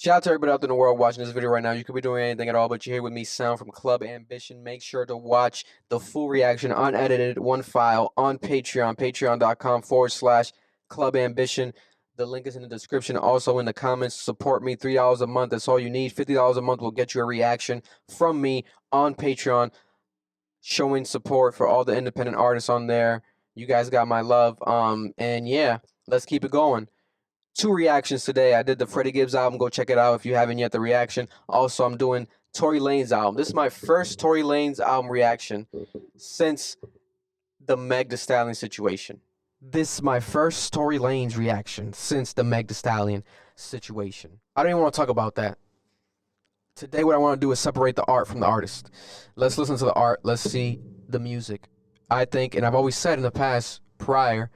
Shout out to everybody out there in the world watching this video right now. You could be doing anything at all, but you're here with me, Sound from Club Ambition. Make sure to watch the full reaction, unedited, one file, on Patreon, patreon.com/Club Ambition. The link is in the description, also in the comments. Support me, $3 a month. That's all you need. $50 a month will get you a reaction from me on Patreon, showing support for all the independent artists on there. You guys got my love. And yeah, let's keep it going. 2 reactions today. I did the Freddie Gibbs album. Go check it out if you haven't yet, the reaction. Also, I'm doing Tory Lanez album. This is my first Tory Lanez album reaction since the Meg Thee Stallion situation. This is my first Tory Lanez reaction since the Meg Thee Stallion situation. I don't even want to talk about that. Today, what I want to do is separate the art from the artist. Let's listen to the art. Let's see the music. I think, and I've always said in the past, prior,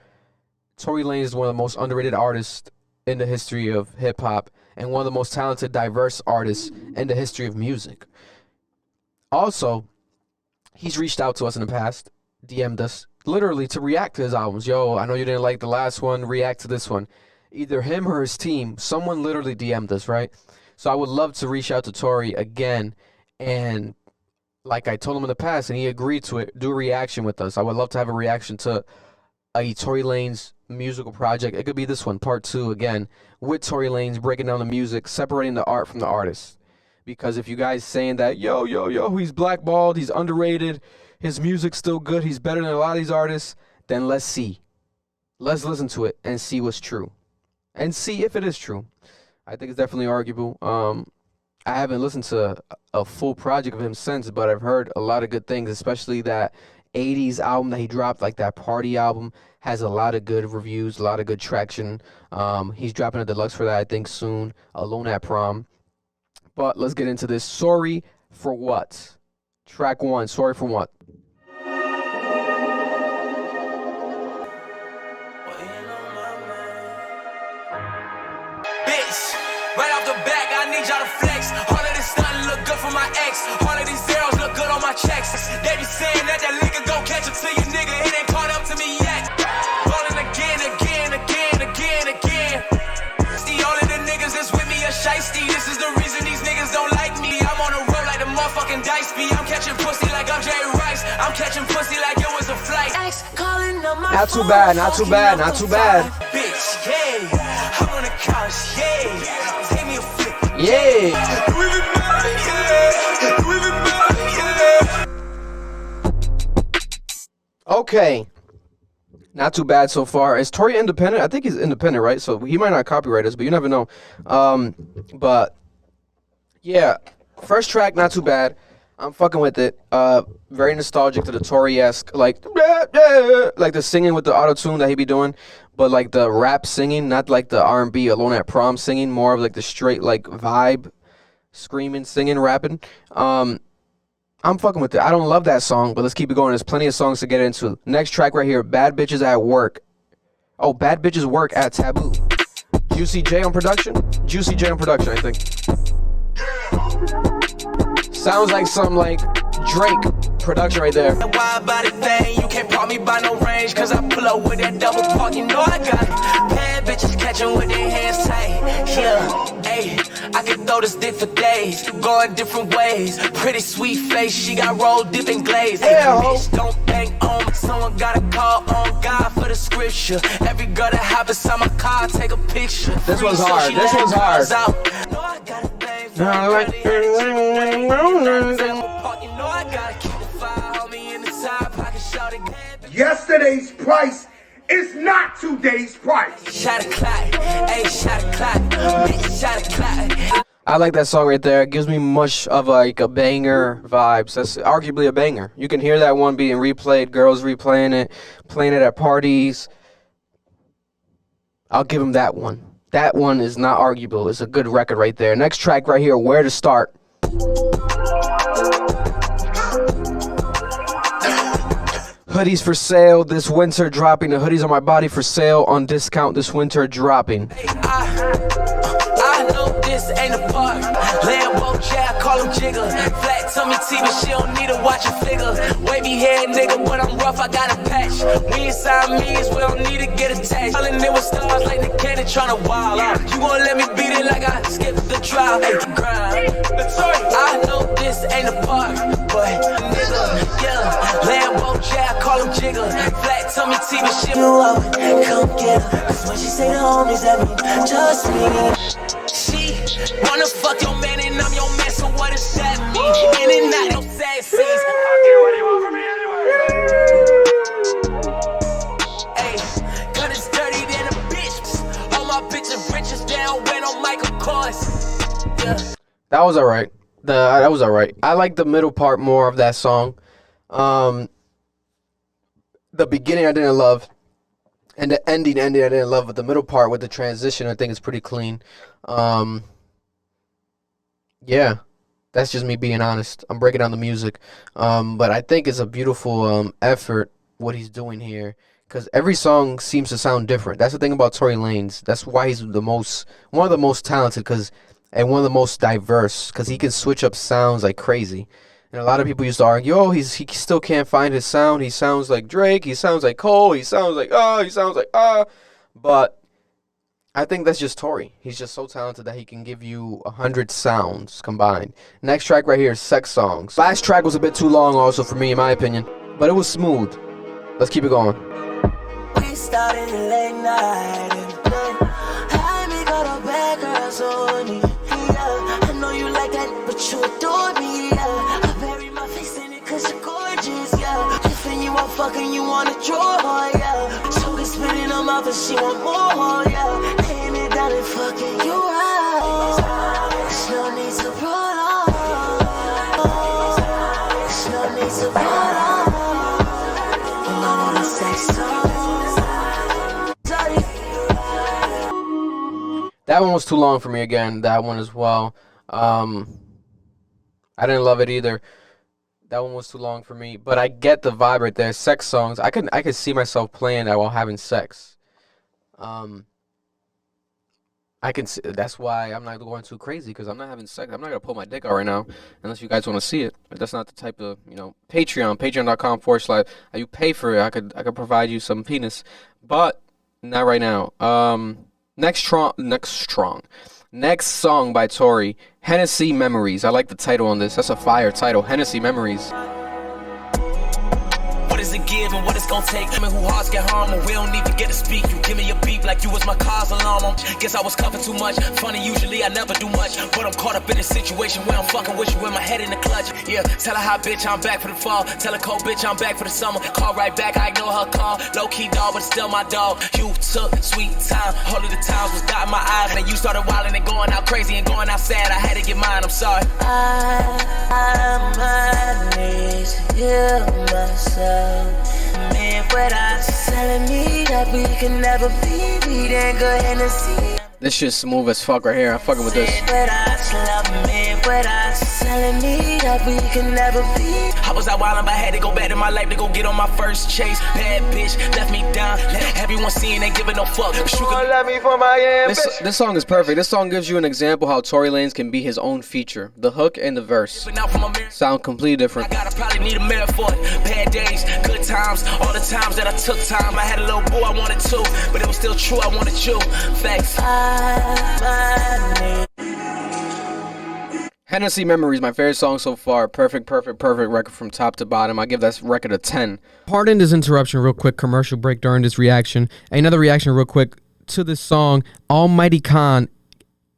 Tory Lanez is one of the most underrated artists in the history of hip-hop and one of the most talented, diverse artists in the history of music. Also, he's reached out to us in the past, DM'd us, literally to react to his albums. Yo, I know you didn't like the last one, react to this one. Either him or his team, someone literally DM'd us, right? So I would love to reach out to Tory again, and like I told him in the past, and he agreed to it, do a reaction with us. I would love to have a reaction to a Tory Lanez musical project. It could be this one, part 2, again, with Tory Lanez breaking down the music, separating the art from the artist. Because if you guys saying that, yo, he's blackballed, he's underrated, his music's still good, he's better than a lot of these artists, then let's see. Let's listen to it and see what's true. And see if it is true. I think it's definitely arguable. I haven't listened to a full project of him since, but I've heard a lot of good things, especially that 80s album that he dropped, like that Party album, has a lot of good reviews, a lot of good traction. He's dropping a deluxe for that, I think, soon, Alone at Prom. But let's get into this. Sorry for What? Track 1, Sorry for What? Bitch, right off the back, I need y'all to flex. All of this stunting look good for my ex. All of these zeros look good on my checks. They be saying that nigga gon' catch up to you, nigga. It ain't caught up to me yet. Rolling again. See all of the niggas that's with me are shiesty. This is the reason these niggas don't like me. I'm on a road like the motherfucking dice be. I'm catching pussy like I'm Jerry Rice. I'm catching pussy like it was a flight. Not too bad, not too bad, not too bad. Bitch, yeah. I'm on the couch, yeah. Take me a flick. Yeah. Okay. Not too bad so far. Is Tory independent? I think he's independent, right? So he might not copyright us, but you never know. But yeah, first track, not too bad. I'm fucking with it. Very nostalgic to the Tory-esque, like the singing with the auto-tune that he be doing, but like the rap singing, not like the R&B Alone at Prom singing, more of like the straight like vibe, screaming, singing, rapping. I'm fucking with it. I don't love that song, but let's keep it going. There's plenty of songs to get into. Next track right here, Bad Bitches at Work. Oh, Bad Bitches Work at Taboo. Juicy J on production? Juicy J on production, I think. Sounds like some like Drake production right there. Wide body thing, you can't pop me by no range, cause I pull up with that double park, you know I got it. Bad bitches catching with their hands tight. Yeah, ayy, I can throw this dick for days, going different ways. Pretty sweet face, she got rolled dip and glaze. Yeah, bitch, don't bang on me, someone gotta call on God for the scripture. Every girl that hop inside my car, take a picture. This one's hard, this one's hard. No, I got a bang for Yesterday's price is not today's price. Shot a clock, ayy, shot a clock, bitch, shot a clock. I like that song right there. It gives me much of like a banger vibes. That's arguably a banger. You can hear that one being replayed, girls replaying it, playing it at parties. I'll give him that one. That one is not arguable. It's a good record right there. Next track right here, Where to Start. Hoodies for sale this winter dropping. The hoodies on my body for sale on discount this winter dropping. I know this ain't a park. Lambo, yeah, I call him Jigger. Flat tummy TV, she don't need to watch a figure. Wavy hair nigga, but I'm rough, I got a patch. We inside me is we don't need to get attached. All in there with stars like the cannon tryna wild out. You gon' let me beat it like I skipped the trial. Hey, grind. I know this ain't a park, but nigga, yeah. Lambo Jack, call him Jigger. Flat tummy TV, shit. You up, come get her. Cause when she say the homies, that mean just me. She wanna fuck your man and I'm your man, so what does that mean? In and out, no sad scenes. I'll get what you want from me anyway. Hey, cut it's dirty than a bitch. All my bitches riches down when on Michael Kors. Yeah. That was alright. That was alright. I like the middle part more of that song. The beginning I didn't love. And the ending I didn't love, but the middle part with the transition I think is pretty clean. Yeah, that's just me being honest. I'm breaking down the music, but I think it's a beautiful effort what he's doing here, because every song seems to sound different. That's the thing about Tory Lanez. That's why he's one of the most talented, and one of the most diverse, because he can switch up sounds like crazy. And a lot of people used to argue, oh, he still can't find his sound. He sounds like Drake. He sounds like Cole. He sounds like, But I think that's just Tory. He's just so talented that he can give you 100 sounds combined. Next track right here is Sex Songs. Last track was a bit too long also for me, in my opinion. But it was smooth. Let's keep it going. We started late night and I me got a bad girls on you. Yeah, I know you like that, but you adore me. Yeah, I bury my face in it cause you're gorgeous. Yeah, if you want fucking, you wanna draw. Yeah, so we spitting them out, but she want more. Yeah, laying it down and fucking you out. There's no need to prolong. There's no need to prolong. You know the sex song. That one was too long for me again. That one as well. I didn't love it either. That one was too long for me. But I get the vibe right there. Sex songs. I could see myself playing that while having sex. I can see, that's why I'm not going too crazy, because I'm not having sex. I'm not gonna pull my dick out right now unless you guys want to see it. But that's not the type of, Patreon.com/. You pay for it. I could provide you some penis, but not right now. Next song by Tory, Hennessy Memories. I like the title on this. That's a fire title, Hennessy Memories. What is it give and what it's gonna take? I mean, who hearts get harmed and we don't even get to speak. You give me a beep like you was my car's alarm. Guess I was cuffing too much. Funny, usually I never do much, but I'm caught up in a situation where I'm fucking with you with my head in the clutch. Yeah, tell her hot bitch I'm back for the fall. Tell her cold bitch I'm back for the summer. Call right back, I ignore her call. Low key dog, but still my dog. You took sweet time. All of the times was dotting my eyes, and you started wilding and going out crazy and going out sad. I had to get mine. I'm sorry. I'm on my knees, heal myself. Man, without telling me that we can never be, we didn't go Hennessy. This shit's smooth as fuck right here. I'm fucking with this. I was out wildin', but I had to go back to my life to go get on my first chase. Bad bitch left me down. Let everyone see and ain't giving no fuck. This song is perfect. This song gives you an example how Tory Lanez can be his own feature. The hook and the verse sound completely different. I gotta probably need a mirror for it. Bad days, good times, all the times that I took time. I had a little boy I wanted to, but it was still true. I wanted you. Facts. Hennessy Memories, my favorite song so far. Perfect record from top to bottom. I give that record a 10. Pardon this interruption real quick, commercial break during this reaction. Another reaction real quick to this song, Almighty Khan,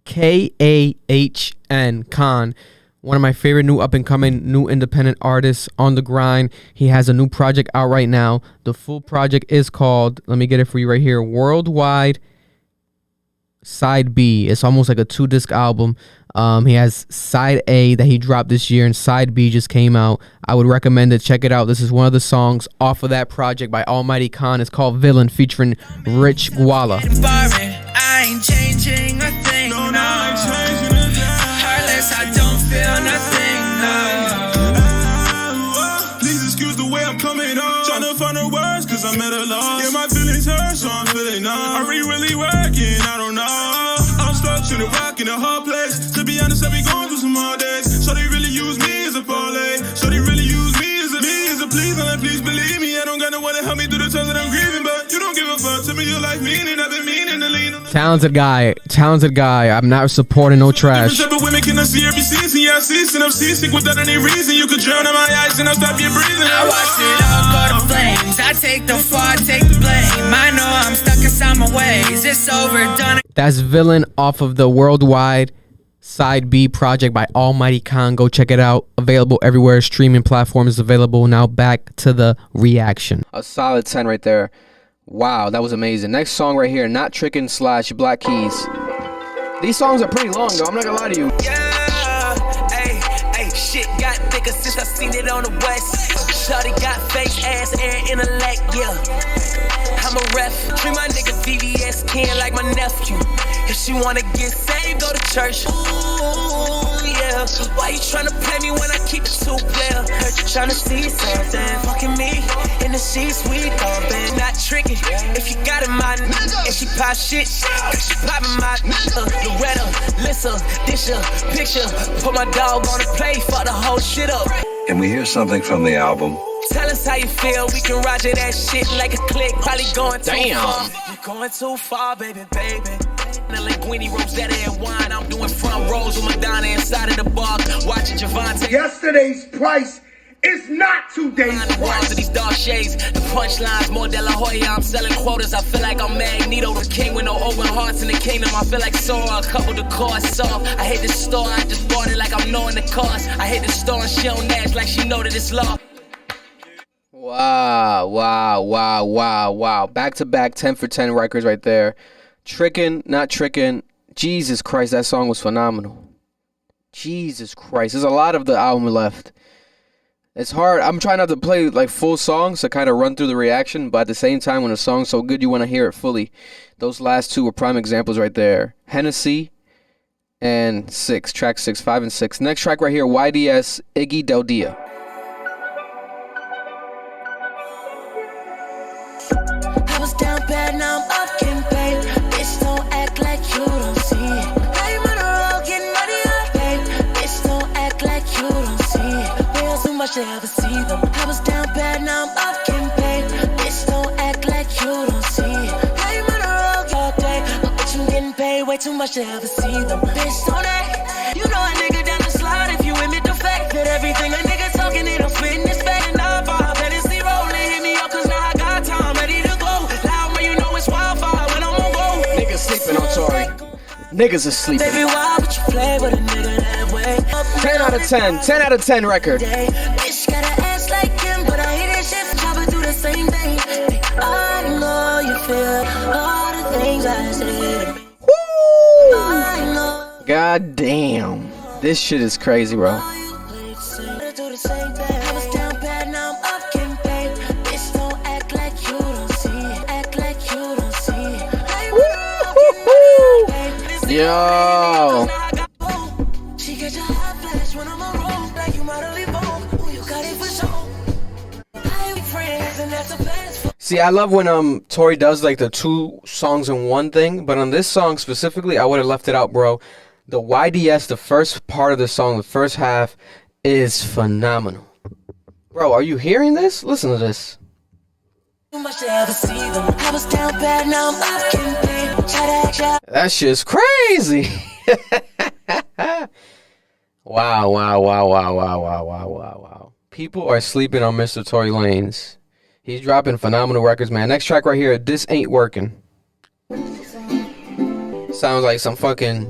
K-A-H-N, Khan. One of my favorite new up-and-coming, new independent artists on the grind. He has a new project out right now. The full project is called, let me get it for you right here, Worldwide Side B. It's almost like a 2-disc album. He has Side A that he dropped this year, and Side B just came out. I would recommend it. Check it out. This is one of the songs off of that project by Almighty Khan. It's called Villain, featuring Rich Guala. I ain't changing a thing. No, I ain't changing a thing. Heartless, I don't feel nothing. No. Please excuse the way I'm coming on. Trying to find the words, cause I'm at a loss. Yeah, my feelings hurt, so I'm feeling numb. Are we really working? I don't know. I'm stuck to the rock in a hard place. To be honest, I be going through some hard days. So they really use me as a parlay. Talented guy. I'm not supporting no trash. Different type of women can I see every season? Yeah, I see, and I'm seasick without any reason. You could drown in my eyes and I'll stop you breathing. I watch it all go to flames. I take the fall, I take the blame. I know I'm stuck inside my ways. It's overdone. That's Villain off of the Worldwide Side B project by Almighty Khan. Go check it out. Available everywhere. Streaming platforms available. Now back to the reaction. A solid 10 right there. Wow, that was amazing. Next song right here, Not Trickin' / Black Keys. These songs are pretty long though, I'm not gonna lie to you. Yeah, hey, shit got thicker since I seen it on the west. Shawty got face ass and intellect, yeah. I'm a ref, treat my nigga VVS kin like my nephew. If she wanna get saved, go to church. Ooh, yeah. Why you tryna play me when I keep it 2-player? Heard you tryna see something, fucking me in the sheets, we bumpin'. Not tricking, if you got it, my nigga. If she pop shit, she poppin' my nigga. Loretta, Lissa, Disha, picture. Put my dog on the play, fuck the whole shit up. Can we hear something from the album? Tell us how you feel, we can roger that shit like a click. Probably going too far. You're going too far, baby. The linguine ropes that and wine. I'm doing front rows with Madonna inside of the bar. Watching Javante. Yesterday's price is not today's price. These dark shades, the punchlines, more De La Hoya. I'm selling quotas. I feel like I'm Magneto, the king with no open hearts in the kingdom. I feel like Sora, a couple the cars soft. I hate the store, I just bought it like I'm knowing the cost. I hate the store and she don't ask like she know that it's law. Wow. Back to back 10 for 10 records right there. Trickin', Not Trickin'. Jesus Christ, that song was phenomenal. Jesus Christ. There's a lot of the album left. It's hard. I'm trying not to play like full songs to kind of run through the reaction, but at the same time, when a song's so good, you want to hear it fully. Those last two were prime examples right there. Hennessy and 6. Track 6, 5 and 6. Next track right here, Y.D.S, Iggy, DelDia. I was down bad, now I'm up getting paid. Bitch, don't act like you don't see it. Now you on the road getting money up, babe. Bitch, don't act like you don't see it. Bills too much to ever see them. I was down bad, now I'm up getting paid. Bitch, don't act like you don't see it. Now you on the road all day, but bitch, I'm getting paid way too much to ever see them. Bitch, don't act. You know a nigga down the slide if you admit the fact that everything a nigga talking it, I'm spitting this bad and I'm fine. Hennessy rolling, hit me up 'cause now I got time, ready to go. Loud when you know it's wildfire when I'm on go. Niggas sleeping on Tory. Niggas are sleeping. 10 out of 10. 10 out of 10 record. Bitch got an ass like him, but I hate that shit from chopping through the same thing. I know you feel all the things I said. I know. God damn. This shit is crazy, bro. I was down bad, now I'm up getting paid. Bitch, don't act like you don't see it. Act like you don't see it. Yo. She get your hot flash when I'm on road, like you model Vogue. Ooh, you got it for sure. I ain't friends, and that's a best. See, I love when Tory does like the two songs in one thing, but on this song specifically, I would have left it out, bro. The Y.D.S, the first part of the song, the first half, is phenomenal. Bro, are you hearing this? Listen to this. That shit's crazy. Wow. People are sleeping on Mr. Tory Lanez. He's dropping phenomenal records, man. Next track right here, This Ain't Working. Sounds like some fucking...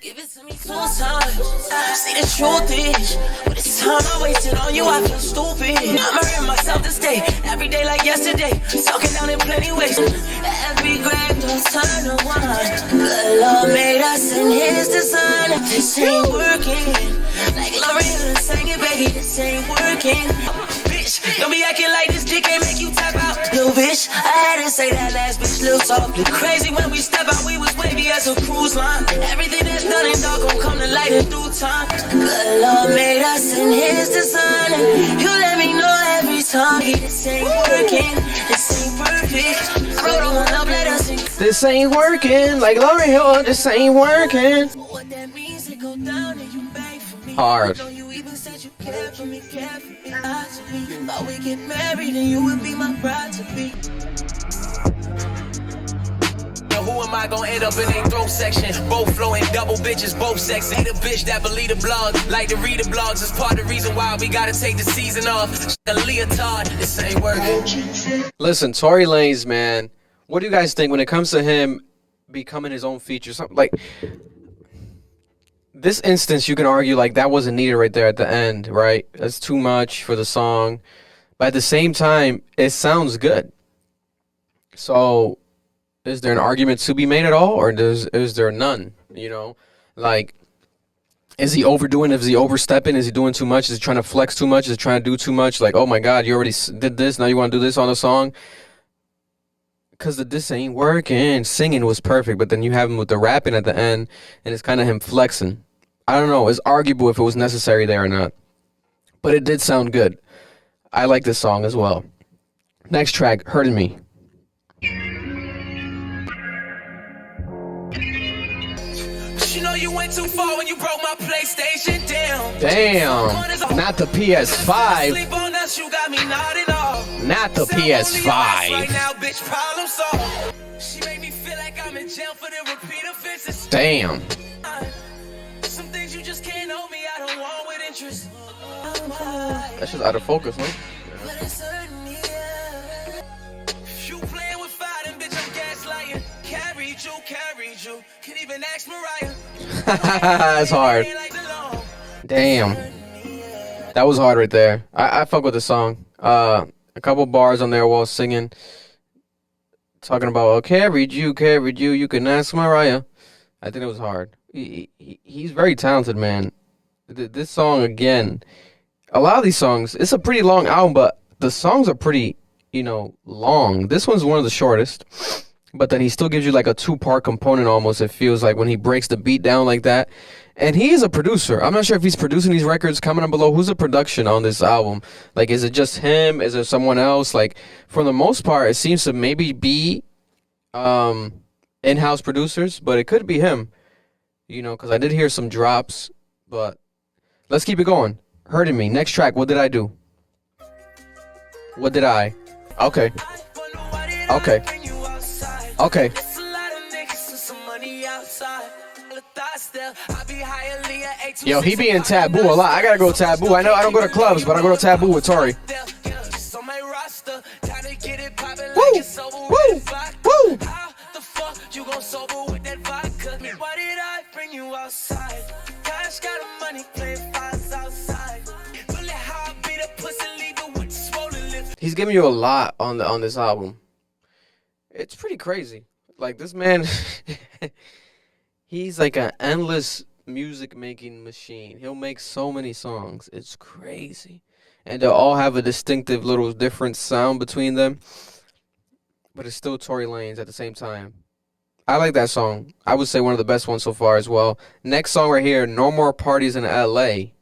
Give it to me 2 times. See, the truth is, but it's time I wasted on you, I feel stupid. I'm hurting myself this day, every day like yesterday. Talking down in plenty ways. Every grave don't turn to wine. Good Lord made us in His design. This ain't working. Like Loretta sang it, baby, this ain't working. Bitch, don't be acting like this dick ain't make you tap out. Little bitch, I had to say that last bitch little softly. Crazy when we step out, we was wavy as a cruise line. Everything that's done and dark gon' come to light in due time. Good Lord made us in His design. You let me know every time. This ain't working, this ain't perfect. Wrote on my love letter, this ain't working, like Lauryn Hill, this ain't working. what that means, it go down and you beg for me. Hard. You even said you care for me, lied to me. Thought we get married and you would be my bride to be. Now who am I gonna end up in a throat section? Both flowing, double bitches, both sexy. Ain't a bitch that believe the blogs, like to read the blogs. It's part of the reason why we gotta take the season off. A leotard, this ain't working. Listen, Tory Lanez, man. What do you guys think when it comes to him becoming his own feature? Something like this instance, you can argue like that wasn't needed right there at the end, right? That's too much for the song. But at the same time, it sounds good. So, is there an argument to be made at all, or is there none? You know, like, is he overdoing? Is he overstepping? Is he doing too much? Is he trying to flex too much? Is he trying to do too much? Like, oh my God, you already did this. Now you want to do this on a song? Because this ain't working. Singing was perfect, but then you have him with the rapping at the end, and it's kind of him flexing. I don't know. It's arguable if it was necessary there or not. But it did sound good. I like this song as well. Next track, Hurting Me. You know you went too far when you broke my PlayStation down. Damn. Not the PS5. Sleep on us, you got me nodding off. Not the PS5. Right now, bitch, problem solved. She made me feel like I'm in jail for the repeat offenses. Damn. Some things you just can't know me, I don't want with interest. That's just out of focus, huh? But it's hurting me, yeah. If you playing with fire, then bitch, I'm gaslighting. Carried you. Could even ask Mariah. That's hard. Damn. That was hard right there. I fuck with the song. A couple bars on there while singing. Talking about, oh, carried you, you can ask Mariah. I think it was hard. He's very talented, man. This song, again, a lot of these songs, it's a pretty long album, but the songs are pretty, long. This one's one of the shortest, but then he still gives you like a two-part component almost, it feels like, when he breaks the beat down like that. And he is a producer. I'm not sure if he's producing these records. Comment down below, who's the production on this album? Like, is it just him? Is there someone else? Like, for the most part, it seems to maybe be in-house producers, but it could be him. Because I did hear some drops, but let's keep it going. Hurting Me. Next track, what did I do? What did I? Okay. Yo, he be in Taboo a lot. I gotta go Taboo. I know I don't go to clubs, but I go to Taboo with Tory. Woo! Woo! Woo! You gon' sober with that vodka. Why did I bring you outside? Cash got the money, play fives outside. Bullet how I beat a pussy, leave it with the swollen lips. He's giving you a lot on this album. It's pretty crazy. Like, this man, he's like an endless music making machine. He'll make so many songs. It's crazy. And they'll all have a distinctive little different sound between them. But it's still Tory Lanez at the same time. I like that song. I would say one of the best ones so far as well. Next song right here, No More Parties in LA.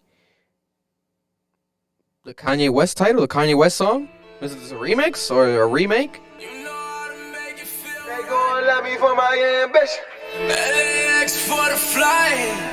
The Kanye West title, the Kanye West song? Is this a remix or a remake? You know how to make it feel. They gon' love me for my ambition. LAX for the flight.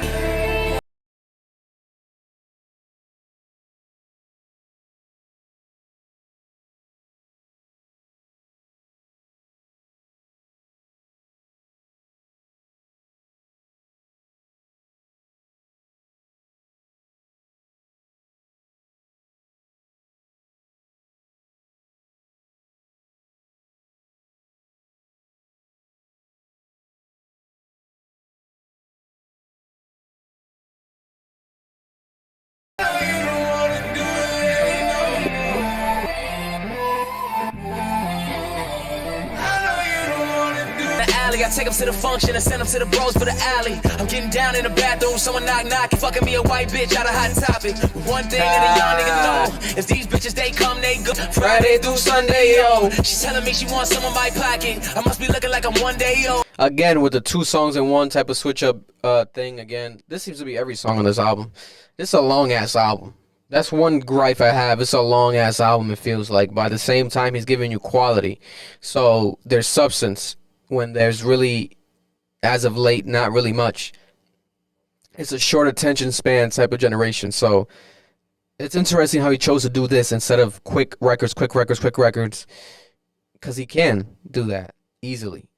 I take them to the function and send them to the bros for the alley. I'm getting down in the bathroom, someone knock, fucking me a white bitch out of Hot Topic. One thing that a young nigga know, if these bitches they come, they go. Friday through Sunday, yo. She's telling me she wants some of my pocket. I must be looking like I'm one day, yo. Again, with the two songs in one type of switch up thing again. This seems to be every song on this album. This is a long ass album. That's one gripe I have. It's a long ass album, it feels like. By the same time, he's giving you quality. So there's substance when there's really, as of late, not really much. It's a short attention span type of generation. So it's interesting how he chose to do this instead of quick records. Because he can do that easily.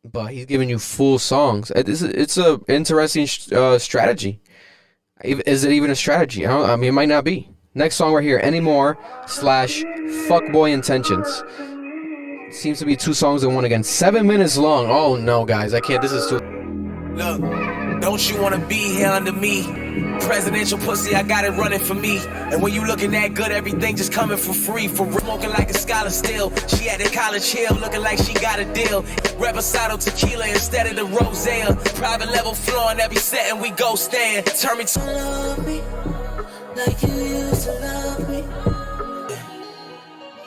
but he's giving you full songs. It's a interesting strategy. Is it even a strategy? I mean, it might not be. Next song right here, Anymore / Fuckboy Intentions. Seems to be 2 songs in one again. 7 minutes long. Oh no, guys, I can't. This is too. Look, don't you wanna be here under me? Presidential pussy, I got it running for me. And when you looking that good, everything just coming for free. For real, smoking like a scholar still. She at the college hill, looking like she got a deal. Reposado tequila instead of the roselle. Private level flowing every set and we go stand. Turn me to love me like you used to love me.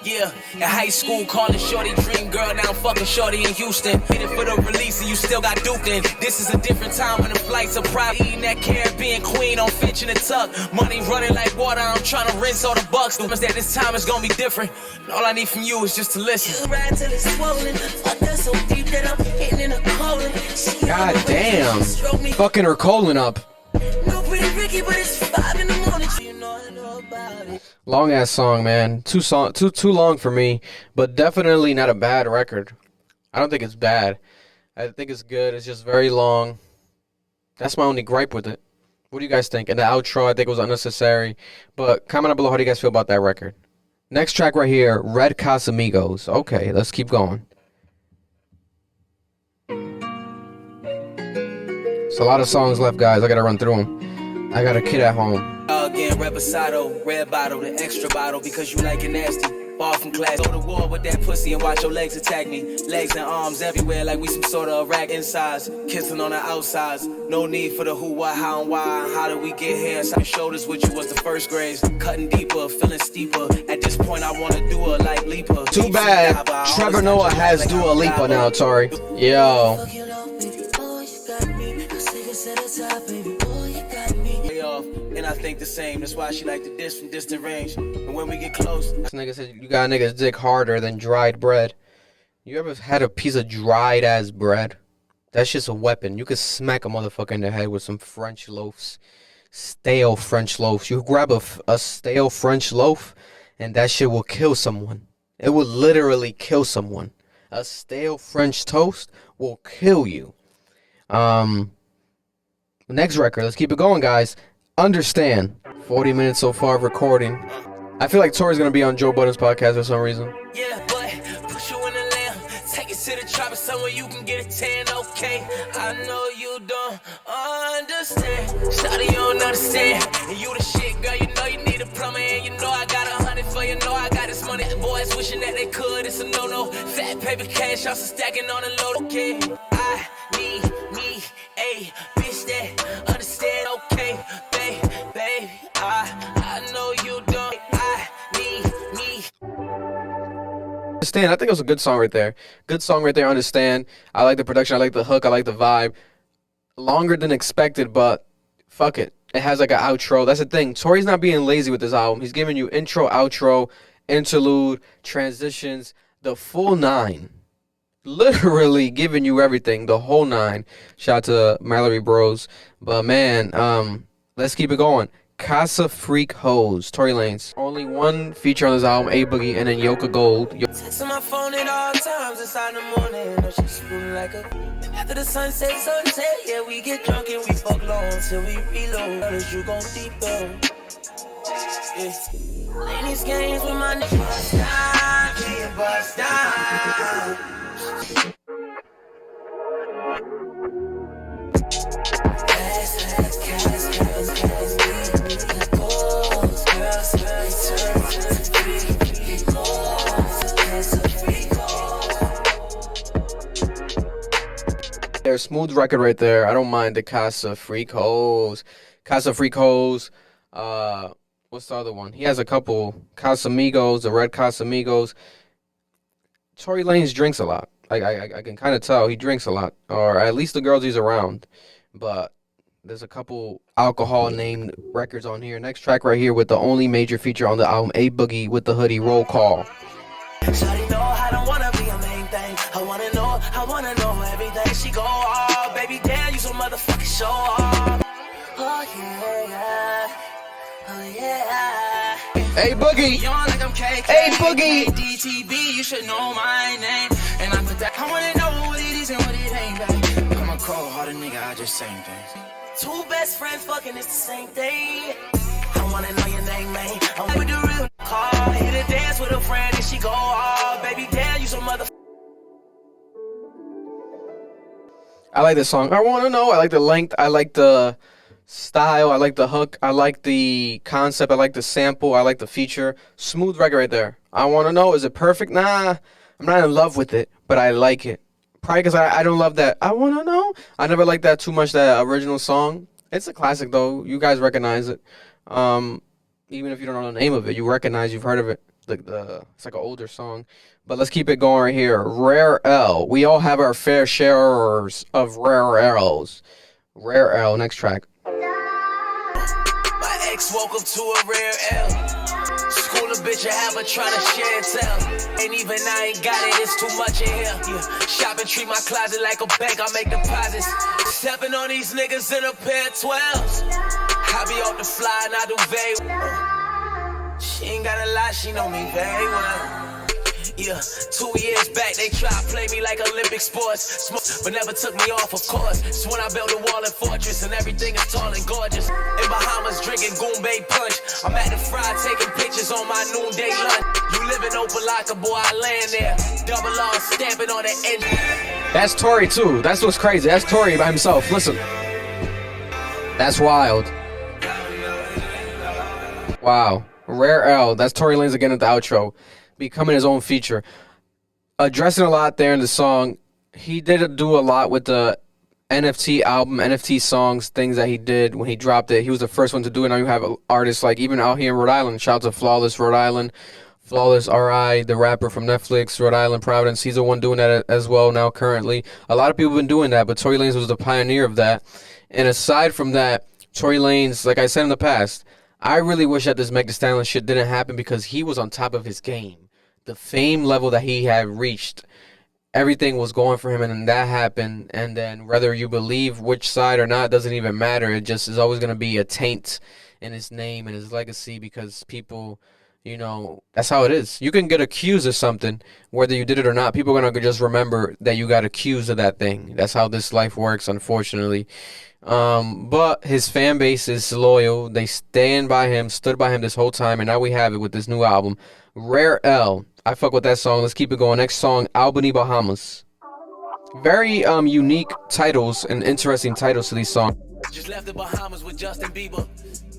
Yeah, in high school, calling shorty dream girl. Now I'm fucking shorty in Houston. Waiting for the release and you still got duped in. This is a different time when the flights are private. Eating that Caribbean queen on Finch in the tuck. Money running like water, I'm trying to rinse all the bucks. That this time is gonna be different. And all I need from you is just to listen. Ride till it's swollen. Fuck that so deep that I'm hitting in a colon. God damn. Fucking her colon up. No pretty Ricky, but it's 5 in the morning. You know I know about it. Long ass song, man. Too long for me, but definitely not a bad record. I don't think it's bad. I think it's good. It's just very long. That's my only gripe with it. What do you guys think? And the outro, I think, was unnecessary. But comment down below, how do you guys feel about that record? Next track right here, Red Casamigos. Okay, let's keep going. It's a lot of songs left, guys. I gotta run through them. I got a kid at home. Again, Reposado, red bottle, the extra bottle, because you like it nasty. Ball from class, go to war with that pussy and watch your legs attack me. Legs and arms everywhere like we some sort of rack insides. Kissing on the outsides, no need for the who, what, how, and why. How did we get here? Inside shoulders with you was the first grades. Cutting deeper, feeling steeper. At this point I wanna do a like leaper. Too bad Trevor Noah has Dua Lipa now, Tory. Yo. And I think the same, that's why she like to diss from distant range. And when we get close, this nigga said you got niggas dick harder than dried bread. You ever had a piece of dried ass bread? That's just a weapon. You could smack a motherfucker in the head with some French loaves. Stale French loaves. You grab a stale French loaf and that shit will kill someone. It will literally kill someone. A stale French toast will kill you. Next record, let's keep it going, guys. Understand. 40 minutes so far of recording. I feel like Tory's gonna be on Joe Budden's podcast for some reason. Yeah, but push you in the lamb. Take it to the trap somewhere you can get a tan, okay? I know you don't understand. Shawty, you don't understand. And you the shit, girl, you know you need a plumber. And you know I got 100 for you, know I got this money. The boys wishing that they could, it's a no-no. Fat paper cash, also stacking on the load, okay? I need me a bitch that understand, okay? Baby, I know you don't. I need me. Understand. I think it was a good song right there. Good song right there. Understand. I like the production. I like the hook. I like the vibe. Longer than expected, but fuck it. It has like an outro. That's the thing. Tory's not being lazy with this album. He's giving you intro, outro, interlude, transitions, the full 9. Literally giving you everything, the whole 9. Shout out to Mallory Bros. But man, let's keep it going. Casa-Freak-Hoes, Tory Lanez. Only one feature on this album, A Boogie, and then Yoko Gold. Texting my phone at all times inside the morning. No, she's spooning like a. After the sunset, yeah, we get drunk and we fuck long till we reload. As you gon' deep down. Yeah. Playing these games with my niggas. Bust down, yeah, bust down. Their smooth record right there. I don't mind the Casa-Freak-Hoes. Casa-Freak-Hoes. What's the other one? He has a couple. Casamigos, the Red Casamigos. Tory Lanez drinks a lot. I can kind of tell he drinks a lot, or at least the girls he's around. But there's a couple alcohol named records on here. Next track right here with the only major feature on the album, A Boogie with the Hoodie, Roll Call. Shawty know I don't wanna be a main thing. I wanna know everything. She go off, baby, damn, you so motherfucking show off. Oh yeah, oh yeah. A Boogie, Like I'm KK, A Boogie. DTB, you should know my name. And I put that. I wanna know what it is and what it the same thing. Two best friends fucking, it's the same thing. I wanna know your name, man. I'm with the real call. Hit a dance with a friend and she go, oh, baby, damn, you some mother. I like this song. I want to know. I like the length. I like the style. I like the hook. I like the concept. I like the sample. I like the feature. Smooth record right there. I want to know, is it perfect? Nah, I'm not in love with it, but I like it. Probably because I don't love that. I want to know. I never liked that too much, that original song. It's a classic, though. You guys recognize it. Even if you don't know the name of it, you recognize, you've heard of it. It's like an older song. But let's keep it going right here. Rare L. We all have our fair shares of rare L's. Rare L. Next track. My ex woke up to a rare L. School a bitch and have her trying to share and tell. Ain't even I ain't got it, it's too much in here. Yeah. Shop and treat my closet like a bank, I make deposits. Stepping on these niggas in a pair of 12s. I be off the fly and I do very well. She ain't got a lot, she know me very well. Yeah, 2 years back, they tried to play me like Olympic sports. But never took me off, of course. It's when I built a wall and fortress, and everything is tall and gorgeous. In Bahamas, drinking Goombay punch. I'm at the fry, taking pictures on my noonday lunch. You live in Opalaka, boy, I land there. Double R, stamping on the engine. That's Tory, too. That's what's crazy. That's Tory by himself. Listen. That's wild. Wow. Rare L. That's Tory Lanez again at the outro. Becoming his own feature. Addressing a lot there in the song. He did do a lot with the NFT album, NFT songs, things that he did when he dropped it. He was the first one to do it. Now you have artists like even out here in Rhode Island. Shout out to Flawless Rhode Island. Flawless R.I., the rapper from Netflix, Rhode Island, Providence. He's the one doing that as well now currently. A lot of people have been doing that, but Tory Lanez was the pioneer of that. And aside from that, Tory Lanez, like I said in the past, I really wish that this Meg Thee Stallion shit didn't happen because he was on top of his game. The fame level that he had reached, everything was going for him, and then that happened. And then whether you believe which side or not doesn't even matter. It just is always going to be a taint in his name and his legacy because people, you know, that's how it is. You can get accused of something, whether you did it or not. People are going to just remember that you got accused of that thing. That's how this life works, unfortunately. But his fan base is loyal. They stand by him, stood by him this whole time, and now we have it with this new album, Rare L. I fuck with that song. Let's keep it going. Next song, Albany Bahamas. Very unique titles and interesting titles to these songs. Just left the Bahamas with Justin Bieber.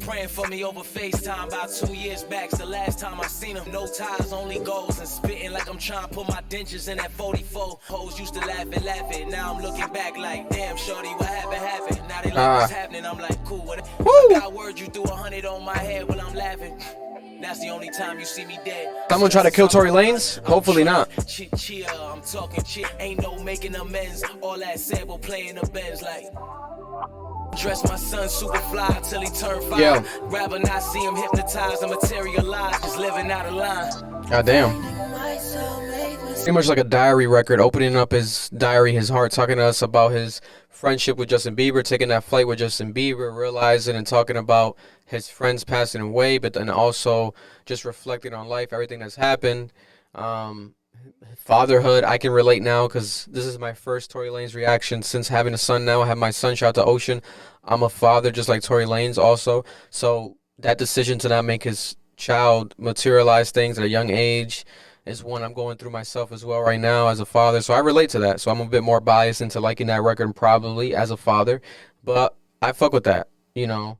Praying for me over FaceTime about 2 years back. It's the last time I seen him. No ties, only goals. And spitting like I'm trying to put my dentures in that 44. Hoes used to laugh and now I'm looking back like, damn, shorty, what happened? Now they like what's happening. I'm like, cool. I got words, you threw 100 on my head while I'm laughing. That's the only time you see me dead. Someone try to kill Tory Lanez? Hopefully not. Cheer, I'm talking shit. Ain't no making amends. All that sample playing the Benz like. Dress my son super fly till he turn 5. Yeah. Rather not see him hypnotized and materialize. Just living out of line. God damn. Pretty much like a diary record, opening up his diary, his heart, talking to us about his friendship with Justin Bieber, taking that flight with Justin Bieber, realizing and talking about his friends passing away, but then also just reflecting on life, everything that's happened. Fatherhood, I can relate now because this is my first Tory Lanez reaction since having a son now. I have my son, shout out to Ocean. I'm a father just like Tory Lanez also. So that decision to not make his child materialize things at a young age is one I'm going through myself as well right now as a father. So I relate to that. So I'm a bit more biased into liking that record probably as a father. But I fuck with that, you know.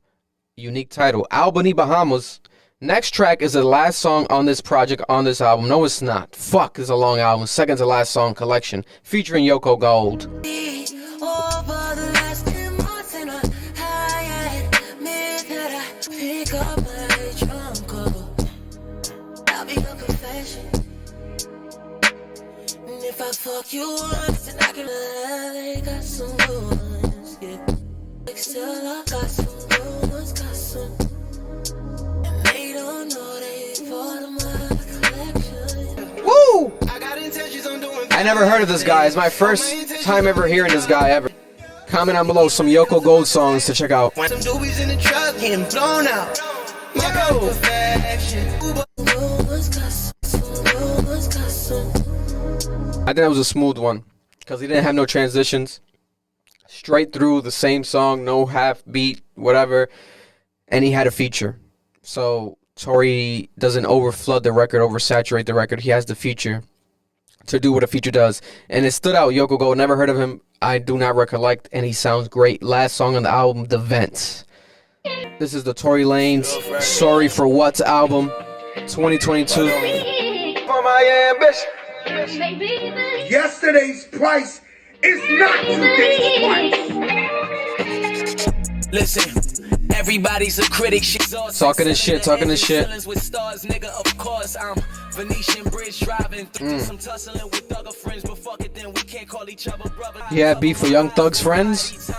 Unique title, Albany Bahamas. Next track is the last song on this project, on this album. No, it's not. Fuck, it's a long album. Second to last song collection featuring Yoko Gold. If I fuck you once, then I can got some good ones, yeah. Still I got some good ones, got some. And they don't know they part of my collection. Woo! I never heard of this guy. It's my first time ever hearing this guy ever. Comment down below some Yoko Gold songs to check out. Some doobies in the truck getting blown out. I think that was a smooth one because he didn't have no transitions. straight through the same song, no half beat, whatever, and he had a feature. So Tory doesn't overflood the record, oversaturate the record. He has the feature to do what a feature does, and it stood out. Yoko Gold, never heard of him. I do not recollect, and he sounds great. Last song on the album, The Vents. This is the Tory Lanez Sorry for What album, 2022. For my ambition. Yesterday's price is not today's price. Listen, everybody's a critic. Talking this shit, talking this shit. With stars, nigga, of course, I'm Venetian Bridge driving through some tussling with thugger friends, but fuck it, then we can't call each other brother. He had beef for Young Thug's friends.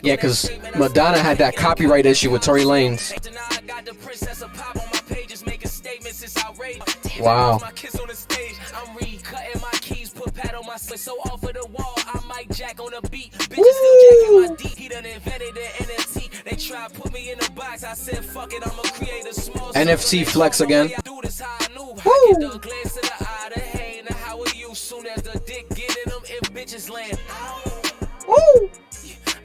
Yeah, because Madonna had that copyright issue with Tory Lanez. Wow. I'm recutting my keys, put pad on my slip, so off of the wall, I might jack on a beat. Bitches still jacking my D. He done invented the NFT. They try to put me in a box. I said, fuck it, I'ma create a small NFT flex again. Do this how I knew. I get the glance to the eye, the hey, and how are you? Soon as the dick get in them, if bitches land. Woo!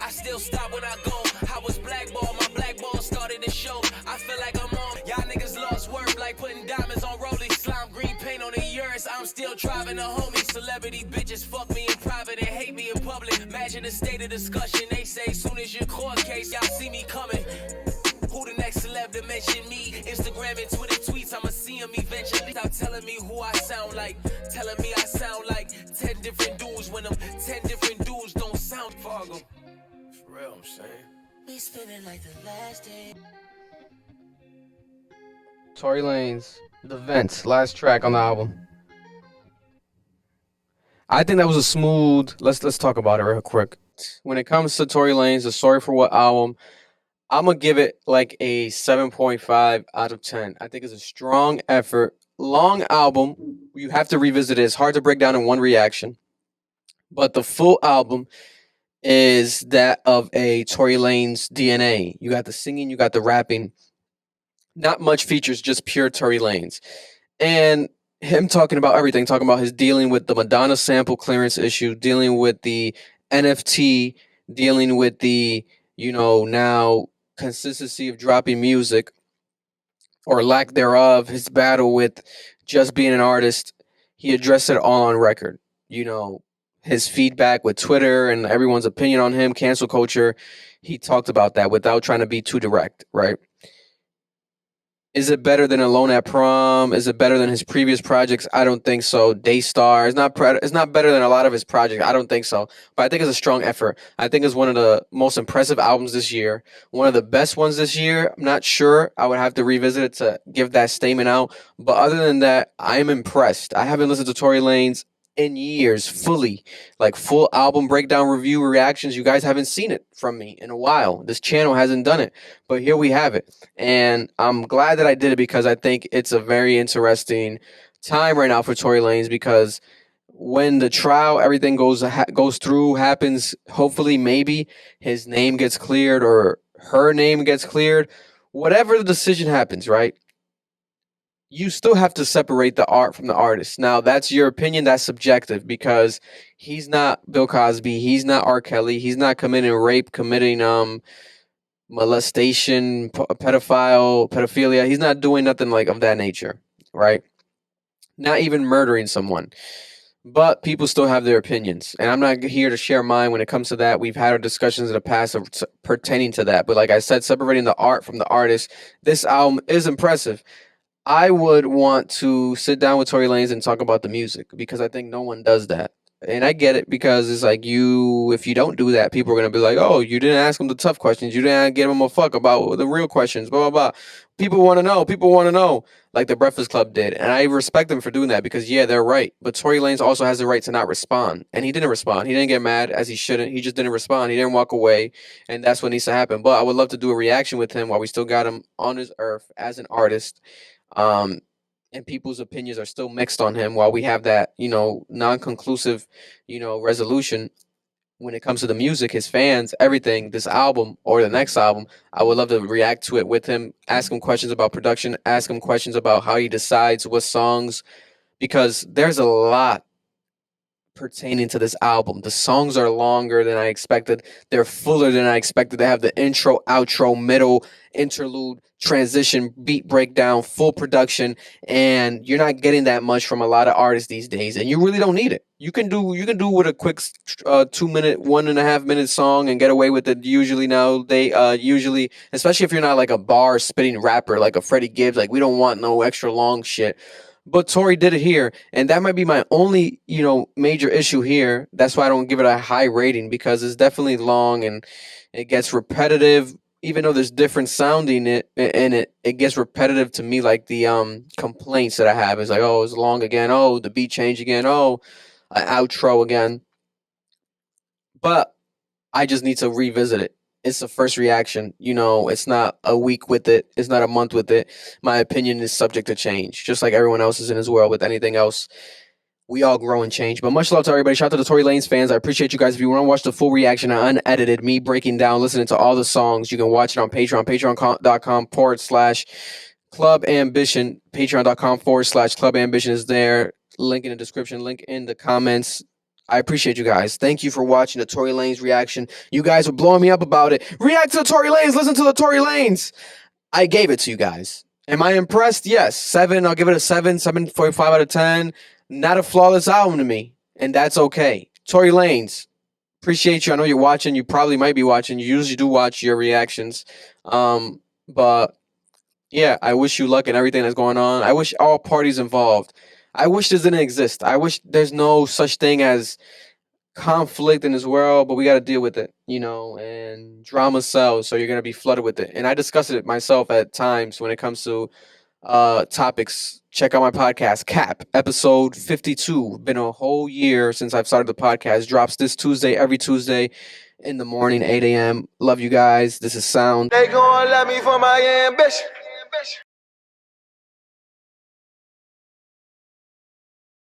I still stop when I go. I was blackball, my blackball started to show. I feel like I'm on. Y'all niggas lost work like putting diamonds on rollies. Slime green paint on the yours. I'm still driving a homie. Celebrity bitches fuck me in private and hate me in public. Imagine the state of discussion. They say soon as your court case, y'all see me coming. Who the next celeb to mention me? Instagram and Twitter tweets, I'ma see him eventually. Stop telling me who I sound like. Telling me I sound like 10 different dudes when them 10 different dudes don't sound Fargo. For real, I'm saying. We spinning like the last day. Tory Lanez, The Vents, last track on the album. I think that was a smooth. Let's talk about it real quick. When it comes to Tory Lanez, the Sorry for What album, I'm gonna give it like a 7.5 out of 10. I think it's a strong effort. Long album. You have to revisit it. It's hard to break down in one reaction. But the full album is that of a Tory Lanez DNA. You got the singing, you got the rapping. Not much features, just pure Tory Lanez. And him talking about everything, talking about his dealing with the Madonna sample clearance issue, dealing with the NFT, dealing with the, now consistency of dropping music or lack thereof, his battle with just being an artist. He addressed it all on record. His feedback with Twitter and everyone's opinion on him, cancel culture. He talked about that without trying to be too direct, right? Is it better than Alone at Prom? Is it better than his previous projects? I don't think so. Daystar is not better than a lot of his projects. I don't think so. But I think it's a strong effort. I think it's one of the most impressive albums this year. One of the best ones this year. I'm not sure. I would have to revisit it to give that statement out. But other than that, I'm impressed. I haven't listened to Tory Lanez in years fully, like full album breakdown, review, reactions. You guys haven't seen it from me in a while. This channel hasn't done it, but here we have it, and I'm glad that I did it because I think it's a very interesting time right now for Tory Lanez, because when the trial, everything goes through, happens, hopefully maybe his name gets cleared or her name gets cleared, whatever the decision happens, right? You still have to separate the art from the artist. Now, that's your opinion. That's subjective, because he's not Bill Cosby. He's not R. Kelly. He's not committing rape, committing molestation, pedophilia. He's not doing nothing like of that nature, right? Not even murdering someone. But people still have their opinions, and I'm not here to share mine when it comes to that. We've had our discussions in the past pertaining to that. But like I said, separating the art from the artist, this album is impressive. I would want to sit down with Tory Lanez and talk about the music, because I think no one does that. And I get it, because it's like if you don't do that, people are going to be like, oh, you didn't ask them the tough questions. You didn't give them a fuck about the real questions, blah, blah, blah. People want to know, like the Breakfast Club did. And I respect them for doing that, because, yeah, they're right. But Tory Lanez also has the right to not respond. And he didn't respond. He didn't get mad, as he shouldn't. He just didn't respond. He didn't walk away. And that's what needs to happen. But I would love to do a reaction with him while we still got him on this earth as an artist. And people's opinions are still mixed on him while we have that, non-conclusive, resolution when it comes to the music, his fans, everything, this album or the next album. I would love to react to it with him, ask him questions about production, ask him questions about how he decides what songs because there's a lot pertaining to this album. The songs are longer than I expected. They're fuller than I expected. They have the intro, outro, middle, interlude, transition, beat breakdown, full production, and you're not getting that much from a lot of artists these days, and you really don't need it. You can do with a quick 2 minute, 1.5 minute song and get away with it usually now. They usually, especially if you're not like a bar spitting rapper like a Freddie Gibbs, like we don't want no extra long shit. But Tory did it here, and that might be my only, major issue here. That's why I don't give it a high rating, because it's definitely long and it gets repetitive. Even though there's different sounding in it gets repetitive to me. Like the complaints that I have is like, oh, it's long again. Oh, the beat change again. Oh, an outro again. But I just need to revisit it. It's the first reaction. It's not a week with it. It's not a month with it. My opinion is subject to change, just like everyone else's in this world with anything else. We all grow and change. But much love to everybody. Shout out to the Tory Lanez fans. I appreciate you guys. If you want to watch the full reaction and unedited, me breaking down, listening to all the songs, you can watch it on Patreon. Patreon.com/Club Ambition. Patreon.com/Club Ambition is there. Link in the description. Link in the comments. I appreciate you guys. Thank you for watching the Tory Lanez reaction. You guys were blowing me up about it. React to the Tory Lanez. Listen to the Tory Lanez. I gave it to you guys. Am I impressed? Yes. 7. I'll give it a 7. 7.5 out of 10. Not a flawless album to me, and that's okay. Tory Lanez, appreciate you. I know you're watching. You probably might be watching. You usually do watch your reactions. But yeah, I wish you luck in everything that's going on. I wish all parties involved. I wish this didn't exist. I wish there's no such thing as conflict in this world, but we got to deal with it, and drama sells, so you're going to be flooded with it. And I discuss it myself at times when it comes to topics. Check out my podcast, Cap, episode 52. Been a whole year since I've started the podcast. Drops this Tuesday, every Tuesday in the morning, 8 a.m. Love you guys. This is Sound. They gon' love me for my ambition.